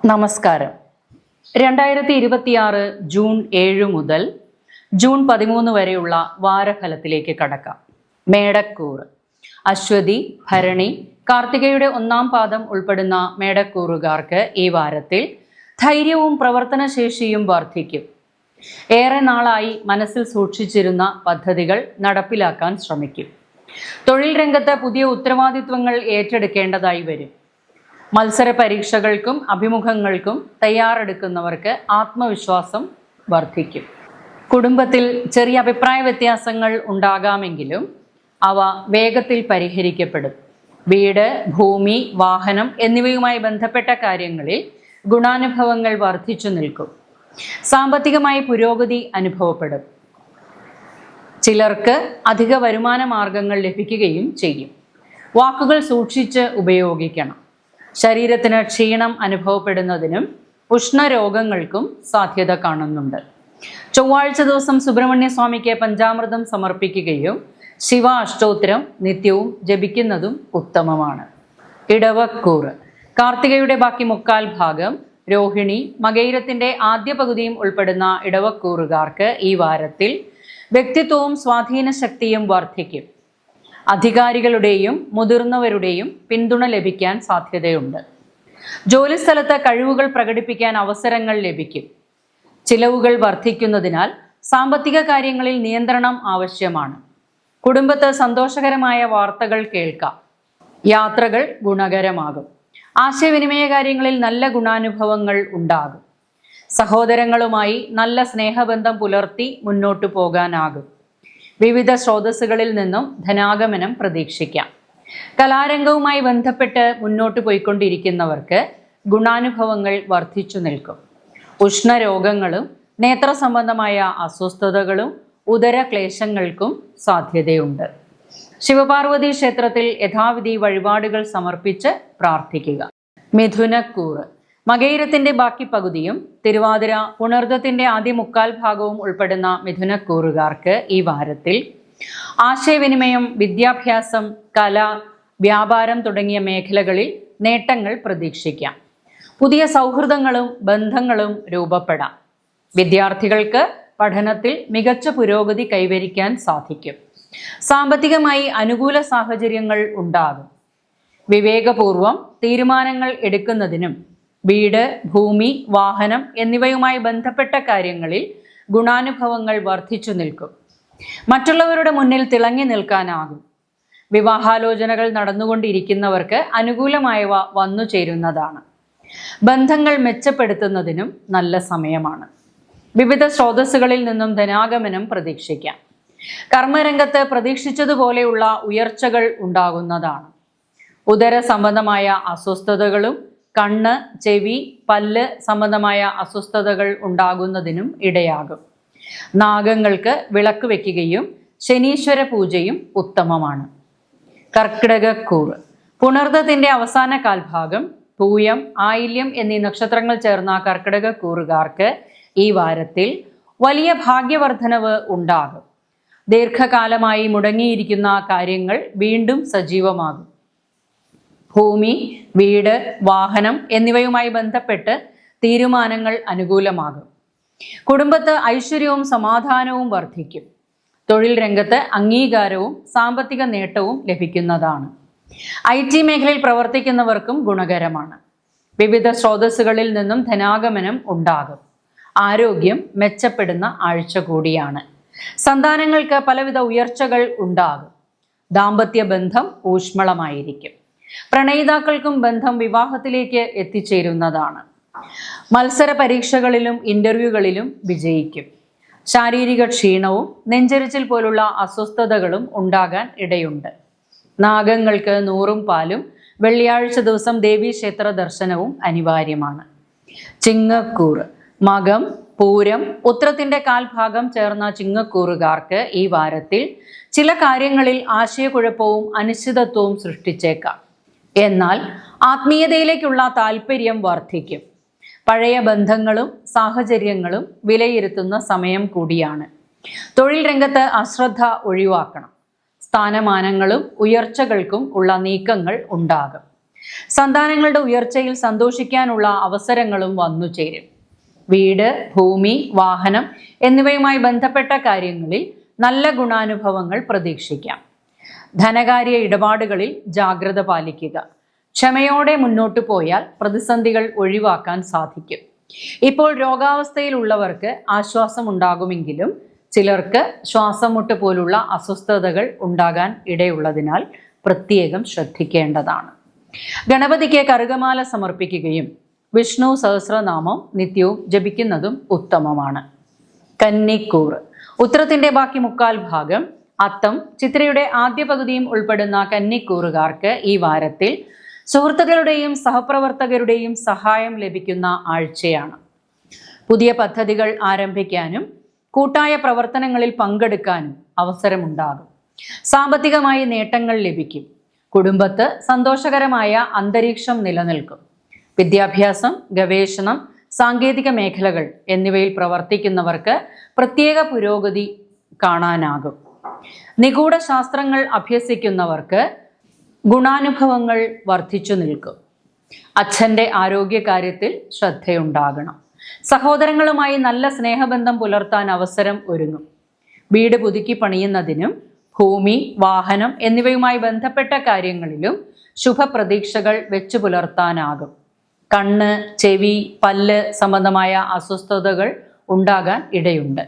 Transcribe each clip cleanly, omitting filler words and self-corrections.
നമസ്കാരം. 2026 ജൂൺ 7 മുതൽ ജൂൺ 13 വരെയുള്ള വാരഫലത്തിലേക്ക് കടക്കാം. മേടക്കൂറ്. അശ്വതി, ഭരണി, കാർത്തികയുടെ 1-ാം പാദം ഉൾപ്പെടുന്ന മേടക്കൂറുകാർക്ക് ഈ വാരത്തിൽ ധൈര്യവും പ്രവർത്തനശേഷിയും വർദ്ധിക്കും. ഏറെ നാളായി മനസ്സിൽ സൂക്ഷിച്ചിരുന്ന പദ്ധതികൾ നടപ്പിലാക്കാൻ ശ്രമിക്കും. തൊഴിൽ രംഗത്ത് പുതിയ ഉത്തരവാദിത്വങ്ങൾ ഏറ്റെടുക്കേണ്ടതായി വരും. മത്സര പരീക്ഷകൾക്കും അഭിമുഖങ്ങൾക്കും തയ്യാറെടുക്കുന്നവർക്ക് ആത്മവിശ്വാസം വർദ്ധിക്കും. കുടുംബത്തിൽ ചെറിയ അഭിപ്രായ വ്യത്യാസങ്ങൾ ഉണ്ടാകാമെങ്കിലും അവ വേഗത്തിൽ പരിഹരിക്കപ്പെടും. വീട്, ഭൂമി, വാഹനം എന്നിവയുമായി ബന്ധപ്പെട്ട കാര്യങ്ങളിൽ ഗുണാനുഭവങ്ങൾ വർദ്ധിച്ചു നിൽക്കും. സാമ്പത്തികമായി പുരോഗതി അനുഭവപ്പെടും. ചിലർക്ക് അധിക വരുമാന മാർഗങ്ങൾ ലഭിക്കുകയും ചെയ്യും. വാക്കുകൾ സൂക്ഷിച്ച് ഉപയോഗിക്കണം. ശരീരത്തിന് ക്ഷീണം അനുഭവപ്പെടുന്നതിനും ഉഷ്ണരോഗങ്ങൾക്കും സാധ്യത കാണുന്നുണ്ട്. ചൊവ്വാഴ്ച ദിവസം സുബ്രഹ്മണ്യ സ്വാമിക്ക് പഞ്ചാമൃതം സമർപ്പിക്കുകയും ശിവ അഷ്ടോത്തരം നിത്യവും ജപിക്കുന്നതും ഉത്തമമാണ്. ഇടവക്കൂറ്. കാർത്തികയുടെ ബാക്കി 3/4 ഭാഗം, രോഹിണി, മകയിരത്തിന്റെ ആദ്യ പകുതിയും ഉൾപ്പെടുന്ന ഇടവക്കൂറുകാർക്ക് ഈ വാരത്തിൽ വ്യക്തിത്വവും സ്വാധീന ശക്തിയും വർദ്ധിക്കും. അധികാരികളുടെയും മുതിർന്നവരുടെയും പിന്തുണ ലഭിക്കാൻ സാധ്യതയുണ്ട്. ജോലിസ്ഥലത്ത് കഴിവുകൾ പ്രകടിപ്പിക്കാൻ അവസരങ്ങൾ ലഭിക്കും. ചിലവുകൾ വർദ്ധിക്കുന്നതിനാൽ സാമ്പത്തിക കാര്യങ്ങളിൽ നിയന്ത്രണം ആവശ്യമാണ്. കുടുംബത്ത് സന്തോഷകരമായ വാർത്തകൾ കേൾക്കാം. യാത്രകൾ ഗുണകരമാകും. ആശയവിനിമയ കാര്യങ്ങളിൽ നല്ല ഗുണാനുഭവങ്ങൾ ഉണ്ടാകും. സഹോദരങ്ങളുമായി നല്ല സ്നേഹബന്ധം പുലർത്തി മുന്നോട്ടു പോകാനാകും. വിവിധ സ്രോതസ്സുകളിൽ നിന്നും ധനാഗമനം പ്രതീക്ഷിക്കാം. കലാരംഗവുമായി ബന്ധപ്പെട്ട് മുന്നോട്ട് പോയിക്കൊണ്ടിരിക്കുന്നവർക്ക് ഗുണാനുഭവങ്ങൾ വർദ്ധിച്ചു നിൽക്കും. ഉഷ്ണരോഗങ്ങളും നേത്ര സംബന്ധമായ അസ്വസ്ഥതകളും ഉദരക്ലേശങ്ങൾക്കും സാധ്യതയുണ്ട്. ശിവപാർവതി ക്ഷേത്രത്തിൽ യഥാവിധി വഴിപാടുകൾ സമർപ്പിച്ച് പ്രാർത്ഥിക്കുക. മിഥുനക്കൂറ്. മകയിരത്തിന്റെ ബാക്കി പകുതിയും തിരുവാതിര, പുണർദത്തിന്റെ ആദ്യ 3/4 ഭാഗവും ഉൾപ്പെടുന്ന മിഥുനക്കൂറുകാർക്ക് ഈ വാരത്തിൽ ആശയവിനിമയം, വിദ്യാഭ്യാസം, കല, വ്യാപാരം തുടങ്ങിയ മേഖലകളിൽ നേട്ടങ്ങൾ പ്രതീക്ഷിക്കാം. പുതിയ സൗഹൃദങ്ങളും ബന്ധങ്ങളും രൂപപ്പെടാം. വിദ്യാർത്ഥികൾക്ക് പഠനത്തിൽ മികച്ച പുരോഗതി കൈവരിക്കാൻ സാധിക്കും. സാമ്പത്തികമായി അനുകൂല സാഹചര്യങ്ങൾ ഉണ്ടാകും. വിവേകപൂർവം തീരുമാനങ്ങൾ എടുക്കുന്നതിനും വീട്, ഭൂമി, വാഹനം എന്നിവയുമായി ബന്ധപ്പെട്ട കാര്യങ്ങളിൽ ഗുണാനുഭവങ്ങൾ വർദ്ധിച്ചു നിൽക്കും. മറ്റുള്ളവരുടെ മുന്നിൽ തിളങ്ങി നിൽക്കാനാകും. വിവാഹാലോചനകൾ നടന്നുകൊണ്ടിരിക്കുന്നവർക്ക് അനുകൂലമായവ വന്നു ചേരുന്നതാണ്. ബന്ധങ്ങൾ മെച്ചപ്പെടുത്തുന്നതിനും നല്ല സമയമാണ്. വിവിധ സ്രോതസ്സുകളിൽ നിന്നും ധനാഗമനം പ്രതീക്ഷിക്കാം. കർമ്മരംഗത്ത് പ്രതീക്ഷിച്ചതുപോലെയുള്ള ഉയർച്ചകൾ ഉണ്ടാകുന്നതാണ്. ഉദര സംബന്ധമായ അസ്വസ്ഥതകളും കണ്ണ്, ചെവി, പല്ല് സംബന്ധമായ അസ്വസ്ഥതകൾ ഉണ്ടാകുന്നതിനും ഇടയാകും. നാഗങ്ങൾക്ക് വിളക്ക് വെക്കുകയും ശനീശ്വര പൂജയും ഉത്തമമാണ്. കർക്കിടകക്കൂറ്. പുണർദത്തിന്റെ അവസാന കാൽഭാഗം, പൂയം, ആയില്യം എന്നീ നക്ഷത്രങ്ങൾ ചേർന്ന കർക്കിടകക്കൂറുകാർക്ക് ഈ വാരത്തിൽ വലിയ ഭാഗ്യവർദ്ധനവ് ഉണ്ടാകും. ദീർഘകാലമായി മുടങ്ങിയിരിക്കുന്ന കാര്യങ്ങൾ വീണ്ടും സജീവമാകും. ഭൂമി, വീട്, വാഹനം എന്നിവയുമായി ബന്ധപ്പെട്ട് തീരുമാനങ്ങൾ അനുകൂലമാകും. കുടുംബത്ത് ഐശ്വര്യവും സമാധാനവും വർദ്ധിക്കും. തൊഴിൽ രംഗത്ത് അംഗീകാരവും സാമ്പത്തിക നേട്ടവും ലഭിക്കുന്നതാണ്. IT മേഖലയിൽ പ്രവർത്തിക്കുന്നവർക്കും ഗുണകരമാണ്. വിവിധ സ്രോതസ്സുകളിൽ നിന്നും ധനാഗമനം ഉണ്ടാകും. ആരോഗ്യം മെച്ചപ്പെടുന്ന ആഴ്ച കൂടിയാണ്. സന്താനങ്ങൾക്ക് പലവിധ ഉയർച്ചകൾ ഉണ്ടാകും. ദാമ്പത്യ ബന്ധം ഊഷ്മളമായിരിക്കും. പ്രണയിതാക്കൾക്കും ബന്ധം വിവാഹത്തിലേക്ക് എത്തിച്ചേരുന്നതാണ്. മത്സര പരീക്ഷകളിലും ഇന്റർവ്യൂകളിലും വിജയിക്കും. ശാരീരിക ക്ഷീണവും നെഞ്ചരിച്ചിൽ പോലുള്ള അസ്വസ്ഥതകളും ഉണ്ടാകാൻ ഇടയുണ്ട്. നാഗങ്ങൾക്ക് 100 പാലും വെള്ളിയാഴ്ച ദിവസം ദേവീക്ഷേത്ര ദർശനവും അനിവാര്യമാണ്. ചിങ്ങക്കൂറ്. മകം, പൂരം, ഉത്രത്തിന്റെ 1/4 ഭാഗം ചേർന്ന ചിങ്ങക്കൂറുകാർക്ക് ഈ വാരത്തിൽ ചില കാര്യങ്ങളിൽ ആശയക്കുഴപ്പവും അനിശ്ചിതത്വവും സൃഷ്ടിച്ചേക്കാം. എന്നാൽ ആത്മീയതയിലേക്കുള്ള താല്പര്യം വർദ്ധിക്കും. പഴയ ബന്ധങ്ങളും സാഹചര്യങ്ങളും വിലയിരുത്തുന്ന സമയം കൂടിയാണ്. തൊഴിൽ രംഗത്ത് അശ്രദ്ധ ഒഴിവാക്കണം. സ്ഥാനമാനങ്ങളും ഉയർച്ചകൾക്കും ഉള്ള നീക്കങ്ങൾ ഉണ്ടാകും. സന്താനങ്ങളുടെ ഉയർച്ചയിൽ സന്തോഷിക്കാനുള്ള അവസരങ്ങളും വന്നു ചേരും. വീട്, ഭൂമി, വാഹനം എന്നിവയുമായി ബന്ധപ്പെട്ട കാര്യങ്ങളിൽ നല്ല ഗുണാനുഭവങ്ങൾ പ്രതീക്ഷിക്കാം. ധനകാര്യ ഇടപാടുകളിൽ ജാഗ്രത പാലിക്കുക. ക്ഷമയോടെ മുന്നോട്ടു പോയാൽ പ്രതിസന്ധികൾ ഒഴിവാക്കാൻ സാധിക്കും. ഇപ്പോൾ രോഗാവസ്ഥയിലുള്ളവർക്ക് ആശ്വാസം ഉണ്ടാകുമെങ്കിലും ചിലർക്ക് ശ്വാസമുട്ട് പോലുള്ള അസ്വസ്ഥതകൾ ഉണ്ടാകാൻ ഇടയുള്ളതിനാൽ പ്രത്യേകം ശ്രദ്ധിക്കേണ്ടതാണ്. ഗണപതിക്ക് കറുകമാല സമർപ്പിക്കുകയും വിഷ്ണു സഹസ്രനാമം നിത്യവും ജപിക്കുന്നതും ഉത്തമമാണ്. കന്നിക്കൂറ്. ഉത്തരത്തിന്റെ ബാക്കി മുക്കാൽ ഭാഗം, അത്തം, ചിത്രയുടെ ആദ്യ പകുതിയും ഉൾപ്പെടുന്ന കന്നിക്കൂറുകാർക്ക് ഈ വാരത്തിൽ സുഹൃത്തുക്കളുടെയും സഹപ്രവർത്തകരുടെയും സഹായം ലഭിക്കുന്ന ആഴ്ചയാണ്. പുതിയ പദ്ധതികൾ ആരംഭിക്കാനും കൂട്ടായ പ്രവർത്തനങ്ങളിൽ പങ്കെടുക്കാനും അവസരമുണ്ടാകും. സാമ്പത്തികമായി നേട്ടങ്ങൾ ലഭിക്കും. കുടുംബത്ത് സന്തോഷകരമായ അന്തരീക്ഷം നിലനിൽക്കും. വിദ്യാഭ്യാസം, ഗവേഷണം, സാങ്കേതിക മേഖലകൾ എന്നിവയിൽ പ്രവർത്തിക്കുന്നവർക്ക് പ്രത്യേക പുരോഗതി കാണാനാകും. നിഗൂഢ ശാസ്ത്രങ്ങൾ അഭ്യസിക്കുന്നവർക്ക് ഗുണാനുഭവങ്ങൾ വർദ്ധിച്ചു നിൽക്കും. അച്ഛൻ്റെ ആരോഗ്യകാര്യത്തിൽ ശ്രദ്ധയുണ്ടാകണം. സഹോദരങ്ങളുമായി നല്ല സ്നേഹബന്ധം പുലർത്താൻ അവസരം ഒരുങ്ങും. വീട് പുതുക്കി പണിയുന്നതിനും ഭൂമി, വാഹനം എന്നിവയുമായി ബന്ധപ്പെട്ട കാര്യങ്ങളിലും ശുഭപ്രതീക്ഷകൾ വെച്ചു പുലർത്താനാകും. കണ്ണ്, ചെവി, പല്ല് സംബന്ധമായ അസ്വസ്ഥതകൾ ഉണ്ടാകാൻ ഇടയുണ്ട്.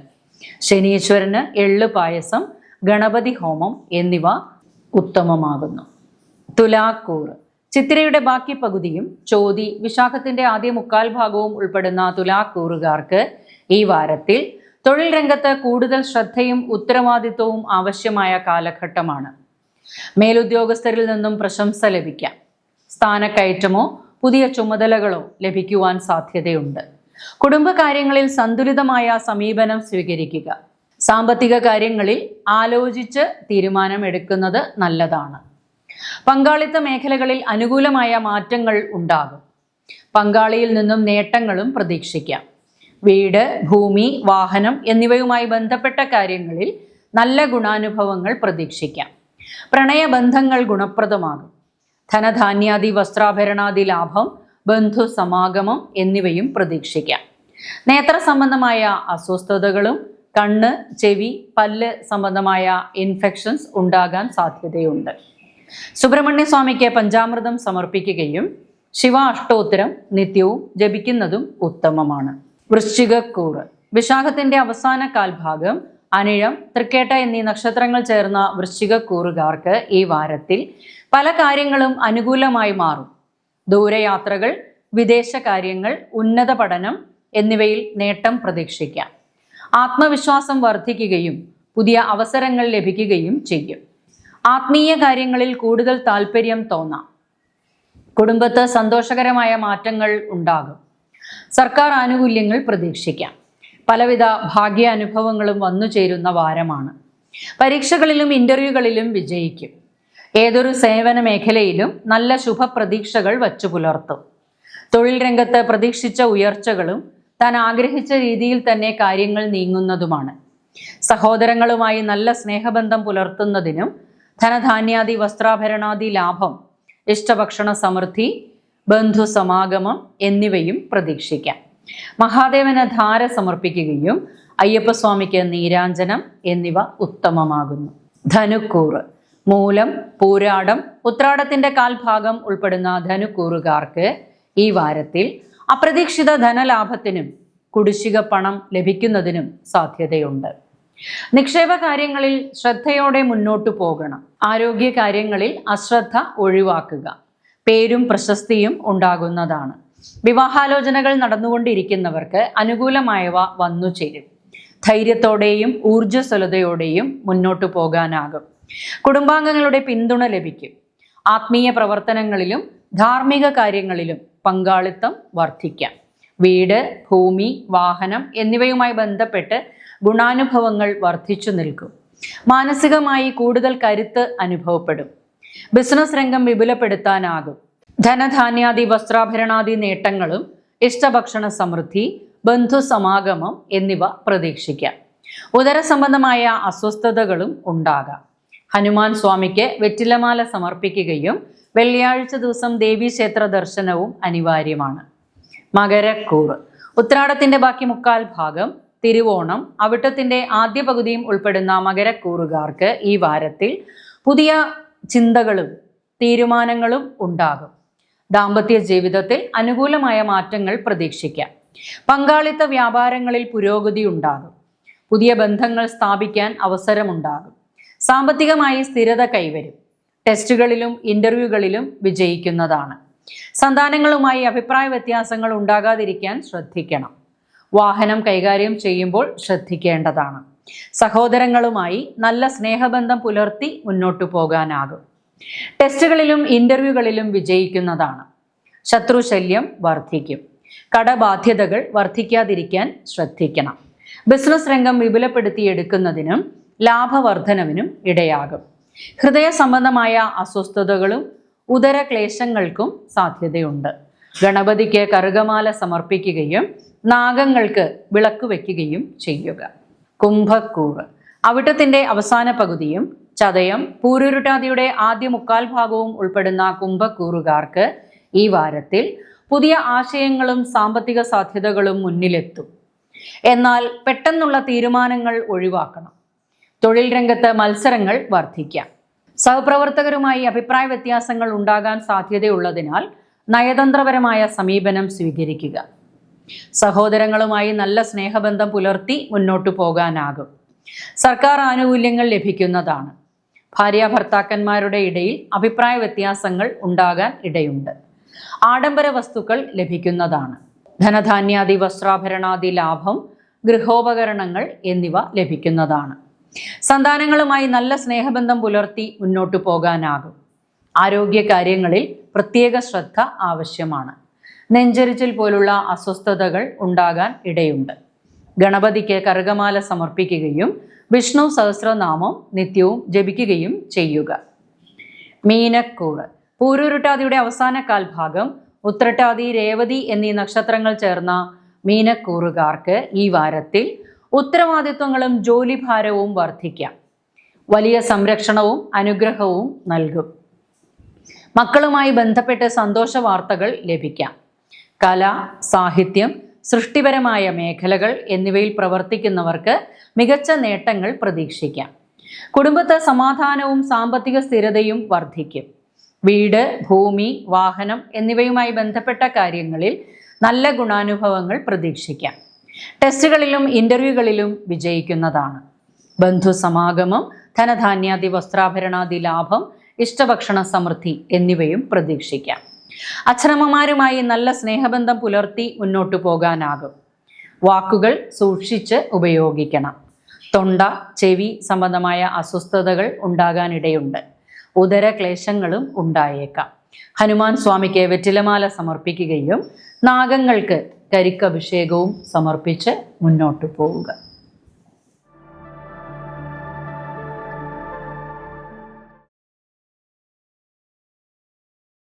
ശനീശ്വരന് എള്ള് പായസം, ഗണപതി ഹോമം എന്നിവ ഉത്തമമാകുന്നു. തുലാക്കൂറ്. ചിത്തിരയുടെ ബാക്കി പകുതിയും ചോതി, വിശാഖത്തിന്റെ ആദ്യ മുക്കാൽ ഭാഗവും ഉൾപ്പെടുന്ന തുലാക്കൂറുകാർക്ക് ഈ വാരത്തിൽ തൊഴിൽ രംഗത്ത് കൂടുതൽ ശ്രദ്ധയും ഉത്തരവാദിത്വവും ആവശ്യമായ കാലഘട്ടമാണ്. മേലുദ്യോഗസ്ഥരിൽ നിന്നും പ്രശംസ ലഭിക്കാം. സ്ഥാനക്കയറ്റമോ പുതിയ ചുമതലകളോ ലഭിക്കുവാൻ സാധ്യതയുണ്ട്. കുടുംബകാര്യങ്ങളിൽ സന്തുലിതമായ സമീപനം സ്വീകരിക്കുക. സാമ്പത്തിക കാര്യങ്ങളിൽ ആലോചിച്ച് തീരുമാനമെടുക്കുന്നത് നല്ലതാണ്. പങ്കാളിത്ത മേഖലകളിൽ അനുകൂലമായ മാറ്റങ്ങൾ ഉണ്ടാകും. പങ്കാളിയിൽ നിന്നും നേട്ടങ്ങളും പ്രതീക്ഷിക്കാം. വീട്, ഭൂമി, വാഹനം എന്നിവയുമായി ബന്ധപ്പെട്ട കാര്യങ്ങളിൽ നല്ല ഗുണാനുഭവങ്ങൾ പ്രതീക്ഷിക്കാം. പ്രണയബന്ധങ്ങൾ ഗുണപ്രദമാകും. ധനധാന്യാദി വസ്ത്രാഭരണാദി ലാഭം, ബന്ധു സമാഗമം എന്നിവയും പ്രതീക്ഷിക്കാം. നേത്ര സംബന്ധമായ അസ്വസ്ഥതകളും കണ്ണ്, ചെവി, പല്ല് സംബന്ധമായ ഇൻഫെക്ഷൻസ് ഉണ്ടാകാൻ സാധ്യതയുണ്ട്. സുബ്രഹ്മണ്യ സ്വാമിക്ക് പഞ്ചാമൃതം സമർപ്പിക്കുകയും ശിവ അഷ്ടോത്തരം നിത്യവും ജപിക്കുന്നതും ഉത്തമമാണ്. വൃശ്ചികക്കൂറ്. വിശാഖത്തിന്റെ അവസാന കാൽഭാഗം, അനിഴം, തൃക്കേട്ട എന്നീ നക്ഷത്രങ്ങൾ ചേർന്ന വൃശ്ചികക്കൂറുകാർക്ക് ഈ വാരത്തിൽ പല കാര്യങ്ങളും അനുകൂലമായി മാറും. ദൂരയാത്രകൾ, വിദേശ കാര്യങ്ങൾ, ഉന്നത പഠനം എന്നിവയിൽ നേട്ടം പ്രതീക്ഷിക്കാം. ആത്മവിശ്വാസം വർദ്ധിക്കുകയും പുതിയ അവസരങ്ങൾ ലഭിക്കുകയും ചെയ്യും. ആത്മീയ കാര്യങ്ങളിൽ കൂടുതൽ താല്പര്യം തോന്നാം. കുടുംബത്ത് സന്തോഷകരമായ മാറ്റങ്ങൾ ഉണ്ടാകും. സർക്കാർ ആനുകൂല്യങ്ങൾ പ്രതീക്ഷിക്കാം. പലവിധ ഭാഗ്യാനുഭവങ്ങളും വന്നു ചേരുന്ന വാരമാണ്. പരീക്ഷകളിലും ഇന്റർവ്യൂകളിലും വിജയിക്കും. ഏതൊരു സേവന മേഖലയിലും നല്ല ശുഭപ്രതീക്ഷകൾ വച്ചു പുലർത്തും. തൊഴിൽ രംഗത്ത് പ്രതീക്ഷിച്ച ഉയർച്ചകളും താൻ ആഗ്രഹിച്ച രീതിയിൽ തന്നെ കാര്യങ്ങൾ നീങ്ങുന്നതുമാണ്. സഹോദരങ്ങളുമായി നല്ല സ്നേഹബന്ധം പുലർത്തുന്നതിനും ധനധാന്യാദി വസ്ത്രാഭരണാദി ലാഭം, ഇഷ്ടഭക്ഷണ സമൃദ്ധി, ബന്ധു സമാഗമം എന്നിവയും പ്രതീക്ഷിക്കാം. മഹാദേവന് ധാര സമർപ്പിക്കുകയും അയ്യപ്പസ്വാമിക്ക് നീരാഞ്ജനം എന്നിവ ഉത്തമമാകുന്നു. ധനുക്കൂറ്. മൂലം, പൂരാടം, ഉത്രാടത്തിന്റെ കാൽഭാഗം ഉൾപ്പെടുന്ന ധനുക്കൂറുകാർക്ക് ഈ വാരത്തിൽ അപ്രതീക്ഷിത ധനലാഭത്തിനും കുടിശ്ശിക പണം ലഭിക്കുന്നതിനും സാധ്യതയുണ്ട്. നിക്ഷേപ കാര്യങ്ങളിൽ ശ്രദ്ധയോടെ മുന്നോട്ടു പോകണം. ആരോഗ്യ കാര്യങ്ങളിൽ അശ്രദ്ധ ഒഴിവാക്കുക. പേരും പ്രശസ്തിയും ഉണ്ടാകുന്നതാണ്. വിവാഹാലോചനകൾ നടന്നുകൊണ്ടിരിക്കുന്നവർക്ക് അനുകൂലമായവ വന്നു ചേരും. ധൈര്യത്തോടെയും ഊർജ്ജസ്വലതയോടെയും മുന്നോട്ടു പോകാനാകും. കുടുംബാംഗങ്ങളുടെ പിന്തുണ ലഭിക്കും. ആത്മീയ പ്രവർത്തനങ്ങളിലും ധാർമ്മിക കാര്യങ്ങളിലും പങ്കാളിത്തം വർദ്ധിക്കാം. വീട്, ഭൂമി, വാഹനം എന്നിവയുമായി ബന്ധപ്പെട്ട് ഗുണാനുഭവങ്ങൾ വർദ്ധിച്ചു നിൽക്കും. മാനസികമായി കൂടുതൽ കരുത്ത് അനുഭവപ്പെടും. ബിസിനസ് രംഗം വിപുലപ്പെടുത്താനാകും. ധനധാന്യാദി വസ്ത്രാഭരണാദി നേട്ടങ്ങളും ഇഷ്ടഭക്ഷണ സമൃദ്ധി, ബന്ധു സമാഗമം എന്നിവ പ്രതീക്ഷിക്കാം. ഉദര സംബന്ധമായ അസ്വസ്ഥതകളും ഉണ്ടാകാം. ഹനുമാൻ സ്വാമിക്ക് വെറ്റിലമാല സമർപ്പിക്കുകയും വെള്ളിയാഴ്ച ദിവസം ദേവീക്ഷേത്ര ദർശനവും അനിവാര്യമാണ്. മകരക്കൂറ്. ഉത്രാടത്തിന്റെ ബാക്കി മുക്കാൽ ഭാഗം, തിരുവോണം, അവിട്ടത്തിന്റെ ആദ്യ പകുതിയും ഉൾപ്പെടുന്ന മകരക്കൂറുകാർക്ക് ഈ വാരത്തിൽ പുതിയ ചിന്തകളും തീരുമാനങ്ങളും ഉണ്ടാകും. ദാമ്പത്യ ജീവിതത്തിൽ അനുകൂലമായ മാറ്റങ്ങൾ പ്രതീക്ഷിക്കാം. പങ്കാളിത്ത വ്യാപാരങ്ങളിൽ പുരോഗതി ഉണ്ടാകും. പുതിയ ബന്ധങ്ങൾ സ്ഥാപിക്കാൻ അവസരമുണ്ടാകും. സാമ്പത്തികമായി സ്ഥിരത കൈവരും. ടെസ്റ്റുകളിലും ഇന്റർവ്യൂകളിലും വിജയിക്കുന്നതാണ്. സന്താനങ്ങളുമായി അഭിപ്രായ വ്യത്യാസങ്ങൾ ഉണ്ടാകാതിരിക്കാൻ ശ്രദ്ധിക്കണം. വാഹനം കൈകാര്യം ചെയ്യുമ്പോൾ ശ്രദ്ധിക്കേണ്ടതാണ്. സഹോദരങ്ങളുമായി നല്ല സ്നേഹബന്ധം പുലർത്തി മുന്നോട്ടു പോകാനാകും. ടെസ്റ്റുകളിലും ഇന്റർവ്യൂകളിലും വിജയിക്കുന്നതാണ്. ശത്രുശല്യം വർദ്ധിക്കും. കടബാധ്യതകൾ വർദ്ധിക്കാതിരിക്കാൻ ശ്രദ്ധിക്കണം. ബിസിനസ് രംഗം വിപുലപ്പെടുത്തിയെടുക്കുന്നതിനും ലാഭവർദ്ധനവിനും ഇടയാകും. ഹൃദയ സംബന്ധമായ അസ്വസ്ഥതകളും ഉദരക്ലേശങ്ങൾക്കും സാധ്യതയുണ്ട്. ഗണപതിക്ക് കറുകമാല സമർപ്പിക്കുകയും നാഗങ്ങൾക്ക് വിളക്ക് വയ്ക്കുകയും ചെയ്യുക. കുംഭക്കൂറ്. അവിട്ടത്തിന്റെ അവസാന പകുതിയും ചതയം, പൂരുരുട്ടാതിയുടെ ആദ്യ മുക്കാൽ ഭാഗവും ഉൾപ്പെടുന്ന കുംഭക്കൂറുകാർക്ക് ഈ വാരത്തിൽ പുതിയ ആശയങ്ങളും സാമ്പത്തിക സാധ്യതകളും മുന്നിലെത്തും. എന്നാൽ പെട്ടെന്നുള്ള തീരുമാനങ്ങൾ ഒഴിവാക്കണം. തൊഴിൽ രംഗത്ത് മത്സരങ്ങൾ വർദ്ധിക്കാം. സഹപ്രവർത്തകരുമായി അഭിപ്രായ വ്യത്യാസങ്ങൾ ഉണ്ടാകാൻ സാധ്യതയുള്ളതിനാൽ നയതന്ത്രപരമായ സമീപനം സ്വീകരിക്കുക. സഹോദരങ്ങളുമായി നല്ല സ്നേഹബന്ധം പുലർത്തി മുന്നോട്ടു പോകാനാകും. സർക്കാർ ആനുകൂല്യങ്ങൾ ലഭിക്കുന്നതാണ്. ഭാര്യാഭർത്താക്കന്മാരുടെ ഇടയിൽ അഭിപ്രായ വ്യത്യാസങ്ങൾ ഉണ്ടാകാൻ ഇടയുണ്ട്. ആഡംബര വസ്തുക്കൾ ലഭിക്കുന്നതാണ്. ധനധാന്യാദി വസ്ത്രാഭരണാദി ലാഭം, ഗൃഹോപകരണങ്ങൾ എന്നിവ ലഭിക്കുന്നതാണ്. സന്താനങ്ങളുമായി നല്ല സ്നേഹബന്ധം പുലർത്തി മുന്നോട്ടു പോകാനാകും. ആരോഗ്യ കാര്യങ്ങളിൽ പ്രത്യേക ശ്രദ്ധ ആവശ്യമാണ്. നെഞ്ചരിച്ചിൽ പോലുള്ള അസ്വസ്ഥതകൾ ഉണ്ടാകാൻ ഇടയുണ്ട്. ഗണപതിക്ക് കറുകമാല സമർപ്പിക്കുകയും വിഷ്ണു സഹസ്രനാമം നിത്യവും ജപിക്കുകയും ചെയ്യുക. മീനക്കൂറ്. പൂരുരുട്ടാതിയുടെ അവസാന കാൽഭാഗം, ഉത്രട്ടാതി, രേവതി എന്നീ നക്ഷത്രങ്ങൾ ചേർന്ന മീനക്കൂറുകാർക്ക് ഈ വാരത്തിൽ ഉത്തരവാദിത്വങ്ങളും ജോലിഭാരവും വർദ്ധിക്കാം. വലിയ സംരക്ഷണവും അനുഗ്രഹവും നൽകും. മക്കളുമായി ബന്ധപ്പെട്ട് സന്തോഷ വാർത്തകൾ ലഭിക്കാം. കല, സാഹിത്യം, സൃഷ്ടിപരമായ മേഖലകൾ എന്നിവയിൽ പ്രവർത്തിക്കുന്നവർക്ക് മികച്ച നേട്ടങ്ങൾ പ്രതീക്ഷിക്കാം. കുടുംബത്തെ സമാധാനവും സാമ്പത്തിക സ്ഥിരതയും വർദ്ധിക്കും. വീട്, ഭൂമി, വാഹനം എന്നിവയുമായി ബന്ധപ്പെട്ട കാര്യങ്ങളിൽ നല്ല ഗുണാനുഭവങ്ങൾ പ്രതീക്ഷിക്കാം. ടെസ്റ്റുകളിലും ഇന്റർവ്യൂകളിലും വിജയിക്കുന്നതാണ്. ബന്ധുസമാഗമം, ധനധാന്യാദി വസ്ത്രാഭരണാദി ലാഭം, ഇഷ്ടഭക്ഷണ സമൃദ്ധി എന്നിവയും പ്രതീക്ഷിക്കാം. അച്ഛനമ്മമാരുമായി നല്ല സ്നേഹബന്ധം പുലർത്തി മുന്നോട്ടു പോകാനാകും. വാക്കുകൾ സൂക്ഷിച്ച് ഉപയോഗിക്കണം. തൊണ്ട, ചെവി സംബന്ധമായ അസ്വസ്ഥതകൾ ഉണ്ടാകാനിടയുണ്ട്. ഉദരക്ലേശങ്ങളും ഉണ്ടായേക്കാം. ഹനുമാൻ സ്വാമിക്ക് വെറ്റിലമാല സമർപ്പിക്കുകയും നാഗങ്ങൾക്ക് കരിക്കഭിഷേകവും സമർപ്പിച്ച് മുന്നോട്ടു പോവുക.